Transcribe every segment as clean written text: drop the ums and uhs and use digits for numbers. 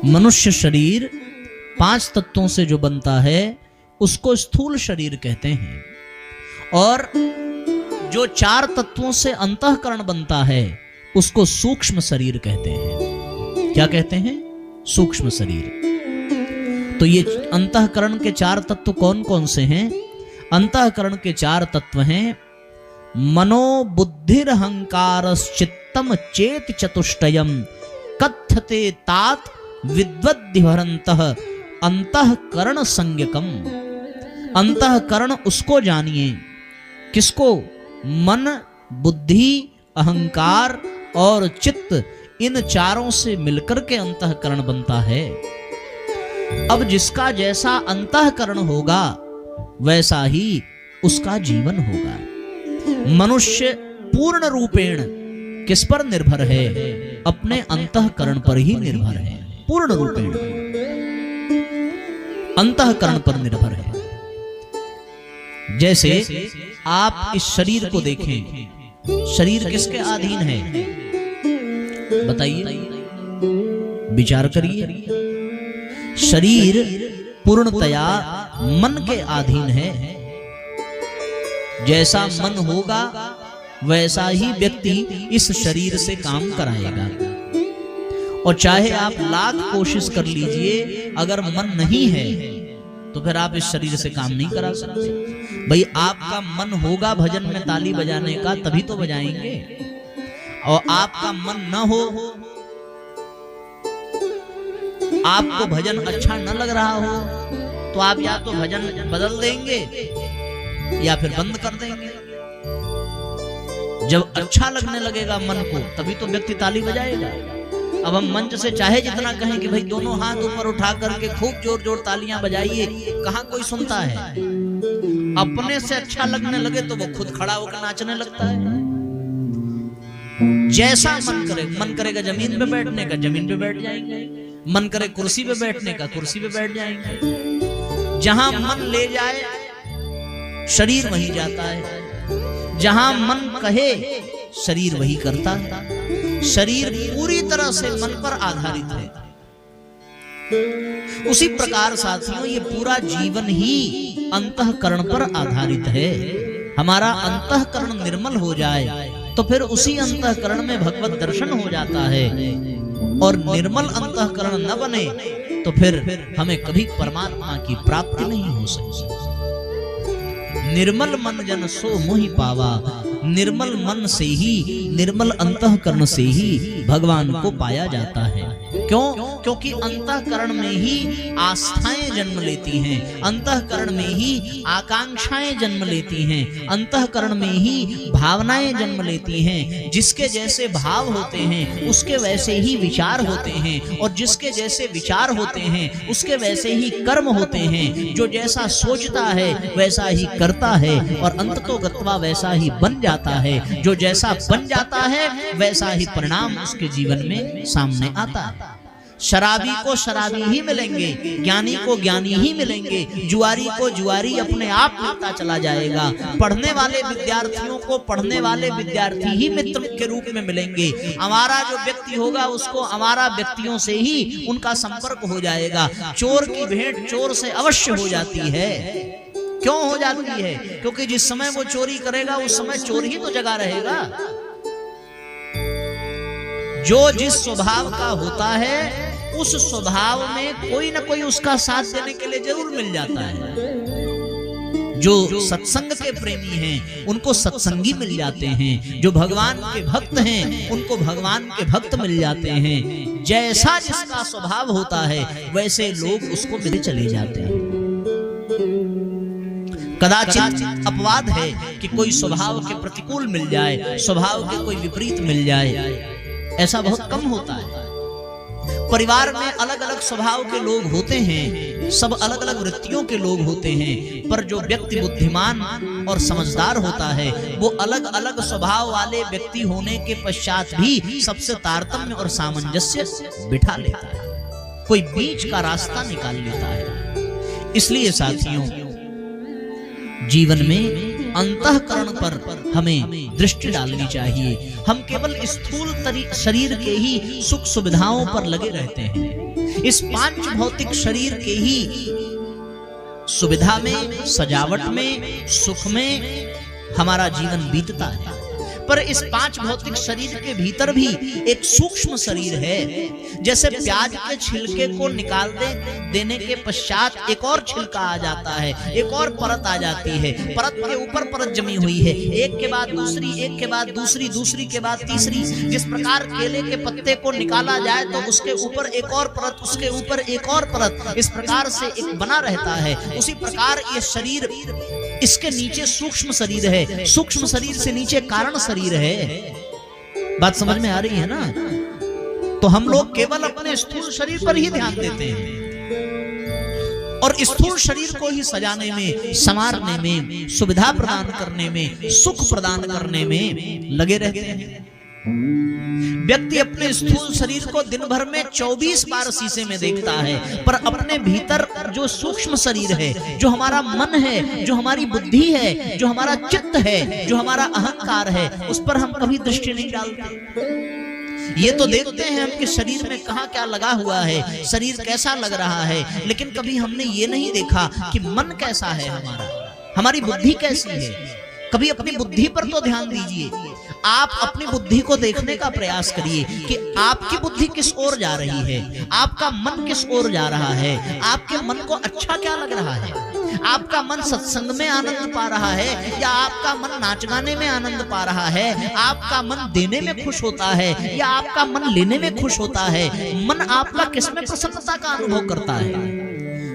मनुष्य शरीर 5 तत्वों से जो बनता है उसको स्थूल शरीर कहते हैं, और जो 4 तत्वों से अंतःकरण बनता है उसको सूक्ष्म शरीर कहते हैं। क्या कहते हैं? सूक्ष्म शरीर। तो ये अंतःकरण के 4 तत्व कौन कौन से हैं? अंतःकरण के 4 तत्व हैं मनो बुद्धिरहंकारश्चित्तम चेत चतुष्टयम कथ्यते तात विद्वद्धिभरन्तः अंतःकरण संज्ञकम। अंतःकरण उसको जानिए, किसको? मन, बुद्धि, अहंकार और चित्त, इन चारों से मिलकर के अंतःकरण बनता है। अब जिसका जैसा अंतःकरण होगा वैसा ही उसका जीवन होगा। मनुष्य पूर्ण रूपेण किस पर निर्भर है? अपने अंतःकरण पर ही निर्भर है। पूर्ण रूपेण अंतःकरण पर निर्भर है। जैसे आप इस शरीर को देखें, शरीर किसके अधीन है? बताइए, विचार करिए। शरीर पूर्णतया मन के अधीन है। जैसा मन होगा वैसा ही व्यक्ति इस शरीर से काम कराएगा। और चाहे आप लाख कोशिश कर लीजिए, अगर मन नहीं है तो फिर आप इस शरीर से काम नहीं करा सकते। भाई आपका मन होगा भजन में ताली बजाने का, तभी तो बजाएंगे। और आपका मन न हो, आपको भजन अच्छा न लग रहा हो, तो आप या तो भजन बदल देंगे या फिर बंद कर देंगे। जब अच्छा लगने लगेगा मन को, तभी तो व्यक्ति ताली बजाएगा। अब हम मंच से चाहे जितना कहें कि भाई दोनों हाथ ऊपर उठा करके खूब जोर जोर तालियां बजाइए, कहां कोई सुनता है? अपने से अच्छा लगने लगे तो वो खुद खड़ा होकर नाचने लगता है। जैसा मन करे, मन करेगा जमीन पे बैठने का, जमीन पे बैठ जाएंगे। मन करे कुर्सी पे बैठने का, कुर्सी पे बैठ जाएंगे। जहां मन ले जाए शरीर वहीं जाता है, जहां मन कहे शरीर वही करता है। शरीर पूरी तरह से मन पर आधारित है। उसी प्रकार साथियों ये पूरा जीवन ही अंतःकरण पर आधारित है। हमारा अंतःकरण निर्मल हो जाए तो फिर उसी अंतःकरण में भगवत दर्शन हो जाता है, और निर्मल अंतःकरण न बने तो फिर हमें कभी परमात्मा की प्राप्ति नहीं हो सकती। निर्मल मन जन सो मोहि पावा। निर्मल मन से ही, निर्मल अंतःकरण से ही भगवान को पाया जाता है। क्यों? क्योंकि अंतःकरण में ही आस्थाएं जन्म लेती हैं, अंतःकरण में ही आकांक्षाएं जन्म लेती हैं, अंतःकरण में ही भावनाएं जन्म लेती हैं। जिसके जैसे भाव होते हैं उसके वैसे ही विचार होते हैं, और जिसके जैसे विचार होते हैं उसके वैसे ही कर्म होते हैं। जो जैसा सोचता है वैसा ही करता है, और अंततो गत्वा वैसा ही बन जाता है। जो जैसा बन जाता है वैसा ही परिणाम उसके जीवन में सामने आता है। शराबी को शराबी ही मिलेंगे, ज्ञानी को ज्ञानी ही मिलेंगे, जुआरी को जुआरी अपने आप मिलता चला जाएगा। पढ़ने वाले विद्यार्थियों को पढ़ने वाले विद्यार्थी ही मित्र के रूप में मिलेंगे। हमारा जो व्यक्ति होगा उसको हमारा व्यक्तियों से ही उनका संपर्क हो जाएगा। चोर की भेंट चोर से अवश्य हो जाती है। क्यों हो जाती है? क्योंकि जिस समय वो चोरी करेगा उस समय चोर ही तो जगा रहेगा। जो जिस स्वभाव का होता है उस स्वभाव में कोई ना कोई उसका साथ देने के लिए जरूर मिल जाता है। जो सत्संग के प्रेमी हैं उनको सत्संगी मिल जाते हैं, जो भगवान के भक्त हैं उनको भगवान के भक्त मिल जाते हैं। जैसा जिसका स्वभाव होता है वैसे लोग उसको मिले चले जाते हैं। कदाचित अपवाद है कि कोई स्वभाव के प्रतिकूल मिल जाए, स्वभाव के कोई विपरीत मिल जाए, ऐसा बहुत कम होता है। परिवार में अलग अलग स्वभाव के लोग होते हैं, सब अलग अलग वृत्तियों के लोग होते हैं, पर जो व्यक्ति बुद्धिमान और समझदार होता है वो अलग अलग स्वभाव वाले व्यक्ति होने के पश्चात भी सबसे तारतम्य और सामंजस्य बिठा लेता है, कोई बीच का रास्ता निकाल लेता है। इसलिए साथियों जीवन में अंतःकरण पर हमें दृष्टि डालनी चाहिए। हम केवल स्थूल शरीर के ही सुख सुविधाओं पर लगे रहते हैं। इस पांच भौतिक शरीर के ही सुविधा में, सजावट में, सुख में हमारा जीवन बीतता है। पर इस पांच भौतिक शरीर के भीतर भी एक सूक्ष्म शरीर है। जैसे प्याज के छिलके को निकाल देने के पश्चात एक और छिलका आ जाता है, एक और परत आ जाती है, परत के ऊपर परत जमी हुई है, एक के बाद दूसरी, एक के बाद दूसरी, दूसरी के बाद तीसरी। जिस प्रकार केले के पत्ते को निकाला जाए तो उसके ऊपर एक और परत, उसके ऊपर एक और परत, इस प्रकार से एक बना रहता है। उसी प्रकार ये शरीर, इसके नीचे सूक्ष्म शरीर है, सूक्ष्म शरीर से नीचे कारण शरीर है। बात समझ में आ रही है ना? तो हम लोग केवल अपने स्थूल शरीर पर ही ध्यान देते हैं और स्थूल शरीर को ही सजाने में, संवारने में, सुविधा प्रदान करने में, सुख प्रदान करने में लगे रहते हैं। व्यक्ति अपने स्थूल शरीर को दिन भर में 24 बार शीशे में देखता है, पर अपने भीतर जो सूक्ष्म शरीर है, जो हमारा मन है, जो हमारी बुद्धि है, जो हमारा चित्त है, जो हमारा अहंकार है, उस पर हम कभी दृष्टि नहीं डालते। ये तो देखते हैं हम कि शरीर में कहाँ क्या लगा हुआ है, शरीर कैसा लग रहा है, लेकिन कभी हमने ये नहीं देखा कि मन कैसा है हमारा, हमारी बुद्धि कैसी है। कभी अपनी बुद्धि पर तो ध्यान दीजिए। आप अपनी बुद्धि को देखने का प्रयास करिए कि आपकी बुद्धि किस ओर जा रही है, आपका मन किस ओर जा रहा है, आपके मन को अच्छा क्या लग रहा है, आपका मन सत्संग में आनंद पा रहा है या आपका मन नाच गाने में आनंद पा रहा है, आपका मन देने में खुश होता है या आपका मन लेने में खुश होता है। मन आपका किसमें प्रसन्नता का अनुभव करता है?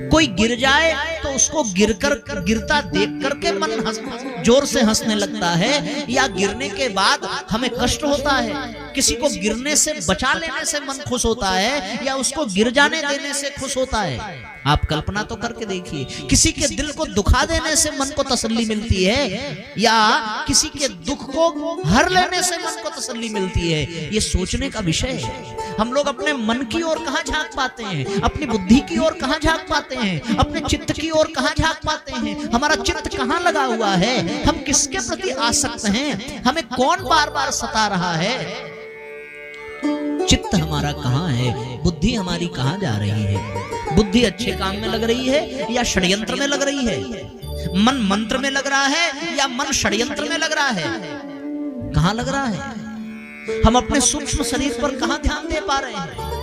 कोई गिर जाए तो उसको गिरता देख करके मन जोर से हंसने लगता है, या गिरने के बाद हमें कष्ट होता है। किसी को गिरने से बचा लेने से मन खुश होता है या उसको गिर जाने देने से खुश होता है? आप कल्पना तो करके देखिए। किसी के दिल को दुखा देने से मन को तसल्ली मिलती है या किसी के दुख को हर लेने से मन को तसल्ली मिलती है? ये सोचने का विषय है। हम लोग अपने मन की ओर कहाँ झांक पाते हैं, अपनी बुद्धि की ओर कहाँ झांक पाते हैं, अपने चित्त की ओर कहाँ झांक पाते हैं? हमारा चित्त कहाँ लगा हुआ है? हम किसके प्रति आसक्त हैं? हमें कौन बार बार सता रहा है? चित्त हमारा कहाँ है? बुद्धि हमारी कहाँ जा रही है? बुद्धि अच्छे काम में लग रही है या षड्यंत्र में लग रही है? मन मंत्र में लग रहा है या मन षड्यंत्र में लग रहा है? कहाँ लग रहा है? हम अपने सूक्ष्म शरीर पर कहाँ ध्यान दे पा रहे हैं?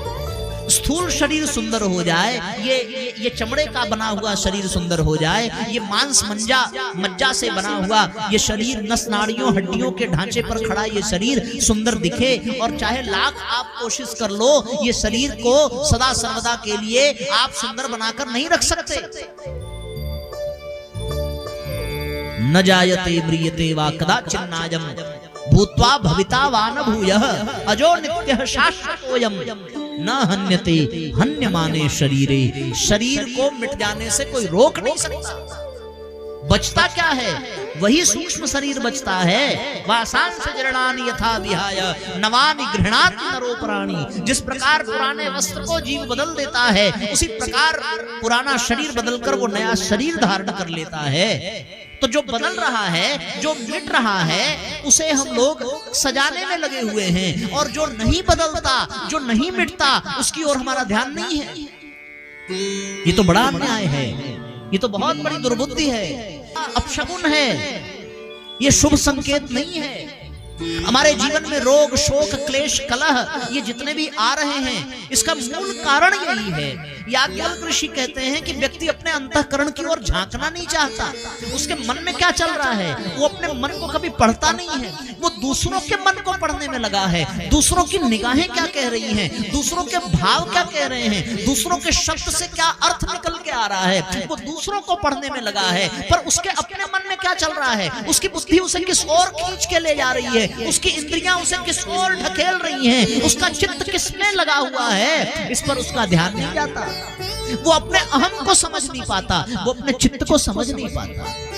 स्थूल शरीर सुंदर हो जाए, ये चमड़े का बना हुआ शरीर सुंदर हो जाए, ये मांस मज्जा से बना हुआ ये शरीर, नस नाड़ियों हड्डियों के ढांचे पर खड़ा ये शरीर सुंदर दिखे, और चाहे लाख आप कोशिश कर लो, ये शरीर को सदा सर्वदा के लिए आप सुंदर बनाकर नहीं रख सकते। न जायते म्रियते वा कदाचिन्नायम् भूत्वा भविता वा न भूयः अजो नित्यः शाश्वतोऽयम् न हन्यते हन्यमाने शरीरे। शरीर को मिट जाने से कोई रोक नहीं सकता। बचता क्या है? वही सूक्ष्म शरीर बचता है। वासांस जीर्णानि यथा विहाय नवानि गृह्णाति नरो प्राणी। जिस प्रकार पुराने वस्त्र को जीव बदल देता है, उसी प्रकार पुराना शरीर बदलकर वो नया शरीर धारण कर लेता है। तो जो बदल रहा है, जो मिट रहा है, उसे हम लोग सजाने में लगे हुए हैं, और जो नहीं बदलता, जो नहीं मिटता, उसकी ओर हमारा ध्यान नहीं है। ये तो बड़ा अन्याय है, ये तो बहुत बड़ी दुर्बुद्धि है, अपशकुन है, ये शुभ संकेत नहीं है। हमारे जीवन में रोग, शोक, क्लेश, कलह ये जितने भी आ रहे हैं, इसका मूल कारण यही है। याज्ञवल्क्य ऋषि कहते हैं कि व्यक्ति अपने अंतःकरण की ओर झांकना नहीं चाहता। उसके मन में क्या चल रहा है, वो अपने मन को कभी पढ़ता नहीं है। वो दूसरों के मन को पढ़ने में लगा है। दूसरों की निगाहें क्या कह रही हैं, दूसरों के भाव क्या कह रहे हैं, दूसरों के शब्द से क्या अर्थ निकल के आ रहा है, वो दूसरों को पढ़ने में लगा है। पर उसके अपने मन में क्या चल रहा है, उसकी बुद्धि उसे किस ओर खींच के ले जा रही है, उसकी इंद्रियां उसे किस ओर ढकेल रही हैं, उसका चित्त किसमें लगा हुआ है, इस पर उसका ध्यान नहीं जाता। वो अपने अहम को समझ नहीं पाता, वो अपने चित्त को समझ नहीं पाता।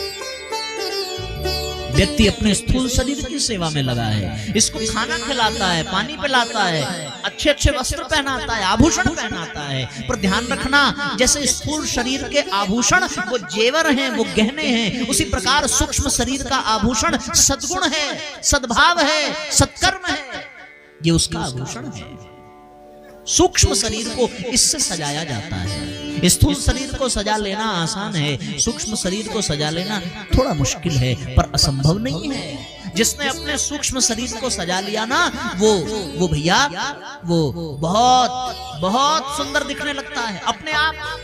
व्यक्ति अपने स्थूल शरीर की सेवा में लगा है, इसको खाना खिलाता है, पानी पिलाता है, अच्छे अच्छे वस्त्र पहनाता है, आभूषण पहनाता है। पर ध्यान रखना, जैसे स्थूल शरीर के आभूषण वो जेवर हैं, वो गहने हैं, उसी प्रकार सूक्ष्म शरीर का आभूषण सद्गुण है, सद्भाव है, सत्कर्म है। ये उसका आभूषण है। सूक्ष्म शरीर को इससे सजाया जाता है। स्थूल शरीर को सजा लेना आसान है, सूक्ष्म शरीर को सजा लेना थोड़ा मुश्किल है, पर असंभव नहीं है। जिसने अपने सूक्ष्म शरीर को सजा लिया ना, वो भैया वो बहुत बहुत सुंदर दिखने लगता है अपने आप।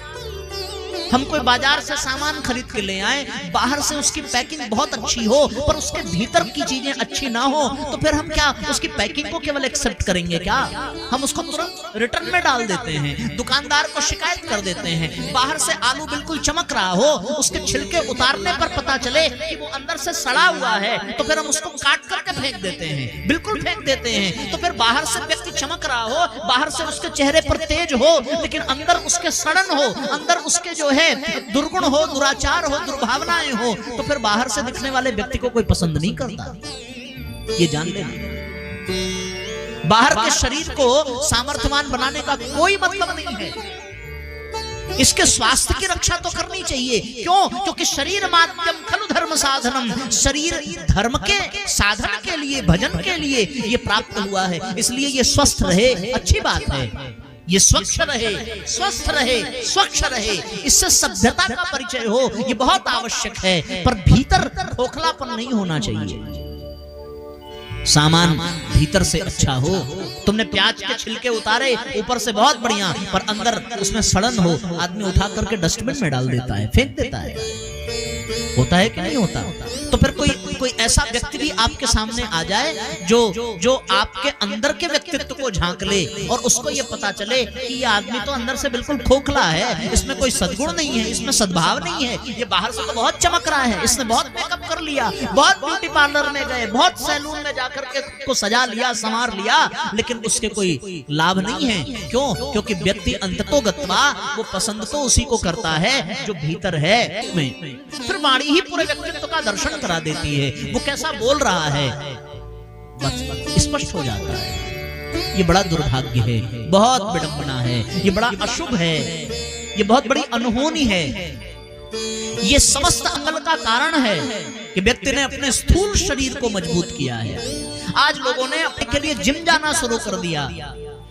हम कोई बाजार से सामान खरीद के ले आए, बाहर से उसकी पैकिंग बहुत अच्छी हो पर उसके भीतर की चीजें अच्छी ना हो, तो फिर हम क्या उसकी पैकिंग को केवल एक्सेप्ट करेंगे क्या? हम उसको तुरंत रिटर्न में डाल देते हैं, दुकानदार को शिकायत कर देते हैं। बाहर से आलू बिल्कुल चमक रहा हो, उसके छिलके उतारने पर पता चले कि वो अंदर से सड़ा हुआ है, तो फिर हम उसको काट करके फेंक देते हैं, बिल्कुल फेंक देते हैं। तो फिर बाहर से व्यक्ति चमक रहा हो, बाहर से उसके चेहरे पर तेज हो, लेकिन अंदर उसके सड़न हो, अंदर उसके जो है दुर्गुण हो, दुराचार हो, दुर्भावनाएं हो, तो फिर बाहर से दिखने वाले व्यक्ति को कोई पसंद नहीं करता। ये जान लेना, बाहर के शरीर को सामर्थ्यवान बनाने का कोई मतलब नहीं है। इसके स्वास्थ्य की रक्षा तो करनी चाहिए। क्यों? क्योंकि शरीर माध्यम खलु धर्म साधनम, शरीर धर्म के साधन के लिए, भजन के लिए ये प्राप्त हुआ है, इसलिए ये स्वस्थ रहे, अच्छी बात है। ये स्वच्छ रहे, स्वस्थ रहे, स्वच्छ रहे, इससे सभ्यता का परिचय हो, ये बहुत आवश्यक है। पर भीतर खोखलापन नहीं होना चाहिए। सामान भीतर से अच्छा हो। तुमने प्याज के छिलके उतारे, ऊपर से बहुत बढ़िया, पर अंदर उसमें सड़न हो, आदमी उठा करके डस्टबिन में डाल देता है, फेंक देता है। होता है कि नहीं होता? तो फिर कोई ऐसा व्यक्ति भी आपके सामने आ जाए जो आपके अंदर के व्यक्तित्व को झांक ले और उसको ये पता चले कि ये आदमी तो अंदर से बिल्कुल खोखला है, इसमें कोई सद्गुण नहीं है, इसमें सद्भाव नहीं है, ये बाहर से तो बहुत चमक रहा है, इसने बहुत मेकअप कर लिया, बहुत ब्यूटी पार्लर में गए, बहुत सैलून में जाकर के को सजा लिया, संवार लिया, लेकिन उसके कोई लाभ नहीं है। क्यों? क्योंकि व्यक्ति अंततोगत्वा वो पसंद तो उसी को करता है जो भीतर है। फिर वाणी ही पूरे व्यक्तित्व का दर्शन करा देती है। वो कैसा बोल रहा है बस स्पष्ट हो जाता है। ये बड़ा दुर्भाग्य है, बहुत विडंबना है, ये बड़ा अशुभ है, ये बहुत बड़ी अनहोनी है। ये समस्त अंगल का कारण है कि व्यक्ति ने अपने स्थूल शरीर को मजबूत किया है। आज लोगों ने अपने के लिए जिम जाना शुरू कर दिया,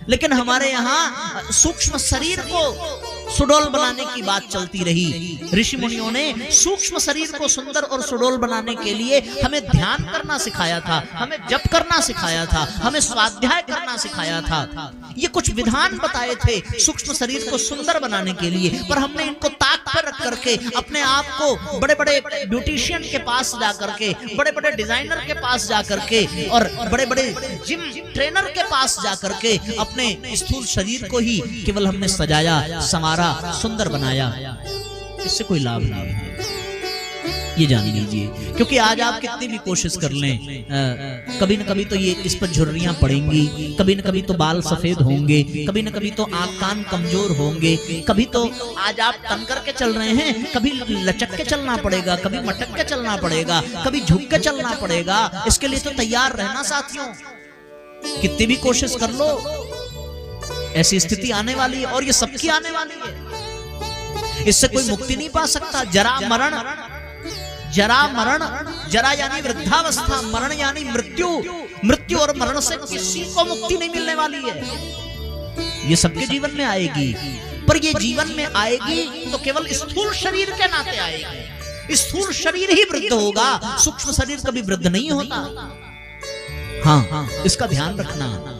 लेकिन हमारे यहाँ सूक्ष्म शरीर को सुडौल बनाने की बात चलती रही। ऋषि मुनियों ने सूक्ष्म शरीर को सुंदर और सुडौल बनाने के लिए हमें ध्यान करना सिखाया था, हमें जप करना सिखाया था, हमें स्वाध्याय करना सिखाया था। ये कुछ विधान बताए थे सूक्ष्म शरीर को सुंदर बनाने के लिए, पर हमने इनको ताक पर रख करके अपने आप को बड़े बड़े ब्यूटिशियन के पास जा करके, बड़े बड़े डिजाइनर के पास जा करके और बड़े बड़े जिम ट्रेनर के पास जा करके अपने स्थूल शरीर को ही केवल हमने सजाया, संवारा, सुंदर बनाया। इससे कोई लाभ नहीं है, ये जान लीजिए। क्योंकि आज आप कितनी भी कोशिश कर लें, कभी न कभी तो ये इस पर झुर्रियां पड़ेंगी, कभी न कभी तो बाल सफेद होंगे, कभी न कभी तो आंख कान कमजोर होंगे, कभी तो आज आप तन करके चल रहे हैं, कभी लचक के चलना पड़ेगा, कभी मटक के चलना पड़ेगा, कभी झुक के चलना पड़ेगा। इसके लिए तो तैयार रहना साथियों। कितनी भी कोशिश कर लो, ऐसी स्थिति आने वाली है और ये सबकी आने वाली है। इससे कोई मुक्ति नहीं पा सकता। जरा मरण, जरा मरण, जरा यानी वृद्धावस्था, मरण यानी मृत्यु, मृत्यु और मरण से किसी को मुक्ति नहीं मिलने वाली है। ये सबके जीवन में आएगी, पर ये जीवन में आएगी तो केवल स्थूल शरीर के नाते आएगी। स्थूल शरीर ही वृद्ध होगा, सूक्ष्म शरीर कभी वृद्ध नहीं होता। हाँ, इसका ध्यान रखना।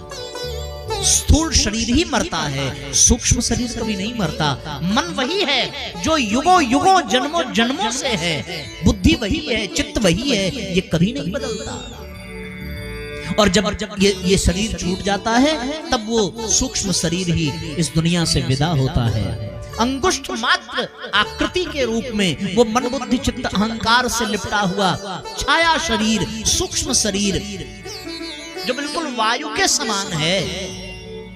स्थूल शरीर ही मरता है, सूक्ष्म शरीर कभी नहीं मरता। मन वही है जो युगों युगों जन्मों जन्मों से है, बुद्धि वही है, चित्त वही है, ये कभी नहीं बदलता। और जब ये शरीर छूट जाता है, तब वो सूक्ष्म शरीर ही इस दुनिया से विदा होता है। अंगुष्ठ मात्र आकृति के रूप में वो मन बुद्धि चित्त अहंकार से लिपटा हुआ छाया शरीर, सूक्ष्म शरीर जो बिल्कुल वायु के समान है,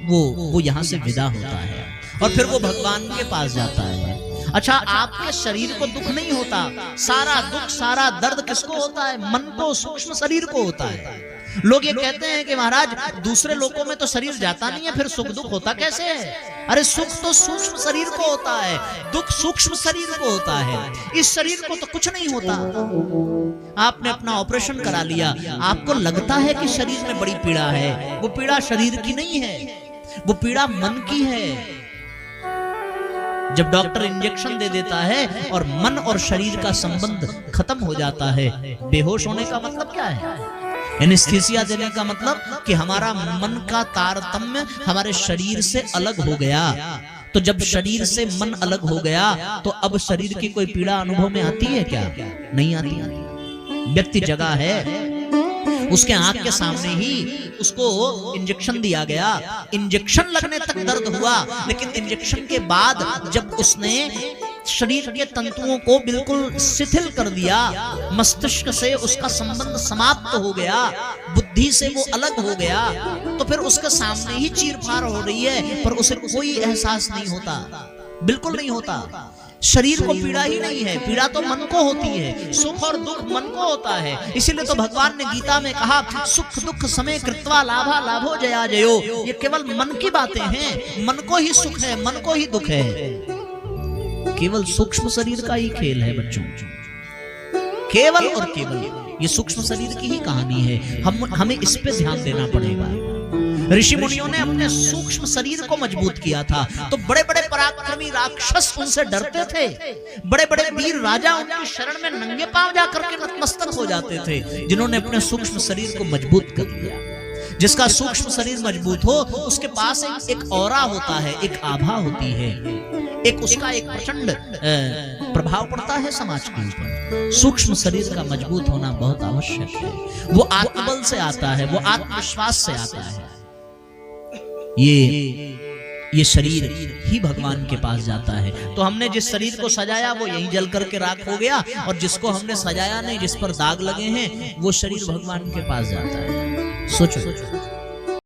वो यहाँ से विदा होता है और फिर वो भगवान के पास जाता है। अच्छा, आपके शरीर को दुख नहीं होता, सारा दुख सारा दर्द किसको होता है? मन को, सूक्ष्म शरीर को होता है। लोग ये कहते हैं कि महाराज दूसरे लोगों में तो शरीर जाता नहीं है, फिर सुख दुख होता कैसे है? अरे सुख तो सूक्ष्म शरीर को होता है, दुख सूक्ष्म शरीर को होता है। इस शरीर को तो कुछ नहीं होता। आपने अपना ऑपरेशन करा लिया, आपको लगता है कि शरीर में बड़ी पीड़ा है, वो पीड़ा शरीर की नहीं है। वो पीड़ा मन की है। जब डॉक्टर इंजेक्शन दे देता है और मन और शरीर का संबंध खत्म हो जाता है, बेहोश होने का मतलब क्या है? एनेस्थीसिया देने का मतलब कि हमारा मन का तारतम्य हमारे शरीर से अलग हो गया। तो जब शरीर से मन अलग हो गया तो अब शरीर की कोई पीड़ा अनुभव में आती है क्या? नहीं आती। व्यक्ति जगा है, उसके आंख के सामने ही उसको इंजेक्शन दिया गया, इंजेक्शन लगने तक दर्द हुआ, लेकिन इंजेक्शन के बाद जब उसने शरीर के तंतुओं को बिल्कुल शिथिल कर दिया, मस्तिष्क से उसका संबंध समाप्त हो गया, बुद्धि से वो अलग हो गया, तो फिर उसके सामने ही चीरफाड़ हो रही है, पर उसे कोई एहसास नहीं होता, बिल्कुल नहीं होता। शरीर को पीड़ा ही नहीं है, पीड़ा तो मन को होती है, सुख और दुख मन को होता है। इसीलिए तो भगवान ने गीता में कहा, सुख दुख समय कृत्वा लाभा लाभो जया जयो। ये केवल मन की बातें हैं, मन को ही सुख है, मन को ही दुख है। केवल सूक्ष्म शरीर का ही खेल है बच्चों, केवल और केवल ये सूक्ष्म शरीर की ही कहानी है। हमें इस पे ध्यान देना पड़ेगा। ऋषि मुनियों ने अपने सूक्ष्म शरीर को मजबूत किया था, तो बड़े बड़े पराक्रमी राक्षस उनसे डरते थे, बड़े बड़े वीर राजा उनकी शरण में नंगे पांव जाकर के नतमस्तक हो जाते थे, जिन्होंने अपने सूक्ष्म शरीर को मजबूत कर लिया। जिसका सूक्ष्म शरीर मजबूत हो उसके पास एक ऑरा होता है, एक आभा होती है, एक उसका एक प्रचंड प्रभाव पड़ता है समाज के ऊपर। सूक्ष्म शरीर का मजबूत होना बहुत आवश्यक है। वो आत्मबल से आता है, वो आत्मविश्वास से आता है। ये शरीर ही भगवान के पास जाता है। तो हमने जिस शरीर को सजाया वो यहीं जल करके राख हो गया, और जिसको हमने सजाया नहीं, जिस पर दाग लगे हैं, वो शरीर भगवान के पास जाता है। सोचो।